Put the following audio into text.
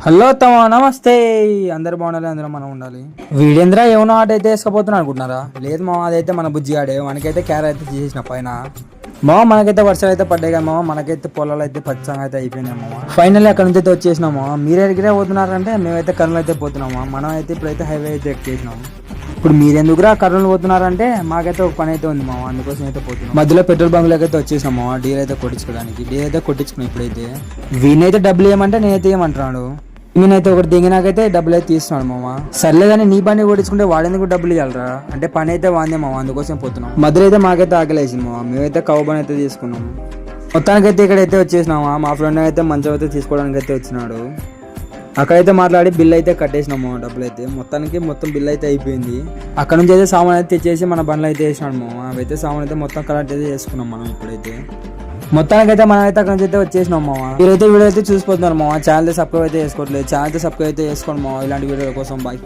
Hello తమ నమస్తే. అందరు బాగుండాలి, అందరూ మనం ఉండాలి. వీడేంద్ర ఏమన్నా ఆట అయితే వేసుకపోతున్నా అనుకుంటున్నారా? లేదు మామ, అదైతే మన బుజ్జి ఆడే. మనకైతే క్యారెట్ అయితే తీసేసిన పైన మామ. మనకైతే వర్షాలు అయితే పడ్డాయి కదా మామ. మనకైతే పొలాలు అయితే పచ్చంగా అయితే అయిపోయినాయి మామ. ఫైనల్లీ అక్కడ నుంచి అయితే వచ్చేసినాము. మీరే ఎగిరే పోతున్నారంటే మేమైతే కర్నూలు అయితే పోతున్నాము. మనం అయితే ఇప్పుడైతే హైవే అయితే ఎక్కేసినాము. ఇప్పుడు మీరెందుకురా కర్నూలు పోతున్నారంటే మాకైతే ఒక పని అయితే ఉంది మామ, అందుకోసం అయితే పోతున్నాం. మధ్యలో పెట్రోల్ బంకులకి అయితే వచ్చేసినాము డీల్ అయితే కొట్టించుకోవడానికి. డీల్ అయితే కొట్టించుకున్నాం. ఇప్పుడైతే వీనైతే డబ్బులు ఏమంటే నేనైతే ఏమంటున్నాడు. నేనైతే ఒకటి దిగినాకైతే డబ్బులు అయితే తీస్తున్నాడు మామ. సర్లే కానీ నీ బండి కొట్టించుకుంటే వాడేందుకు డబ్బులు ఇవ్వాలరా అంటే పని అయితే వాందే మామ, అందుకోసం పోతున్నాం. మధ్యలో అయితే మాకైతే ఆకలేసింది మామ. మేమైతే కవ్ బండి అయితే తీసుకున్నాము. మొత్తానికైతే ఇక్కడైతే వచ్చేసినామా. మా ఫ్రెండ్ అయితే మంచం అయితే తీసుకోవడానికి అయితే వచ్చినాడు. అక్కడైతే మాట్లాడి బిల్ అయితే కట్టేసినాము. డబ్బులు అయితే మొత్తం బిల్ అయితే అయిపోయింది. అక్కడ నుంచి అయితే సామాన్ అయితే తెచ్చేసి మన బండ్లు అయితే వేసినాడు మామ. అవైతే సామాన్ అయితే మొత్తం కలెక్ట్ అయితే చేసుకున్నాం మనం. ఇప్పుడైతే మొత్తానికైతే మనం అయితే అక్కడ నుంచి అయితే వచ్చేసినాం మామ. మీరైతే వీడియో అయితే చూసిపోతున్నారు మామ. ఛానల్ అయితే సబ్స్క్రైబ్ అయితే చేసుకోవట్లేదు. ఛానల్ అయితే సబ్స్క్రైబ్ అయితే చేసుకోండి మామ, ఇలాంటి వీడియోల కోసం. బాయ్.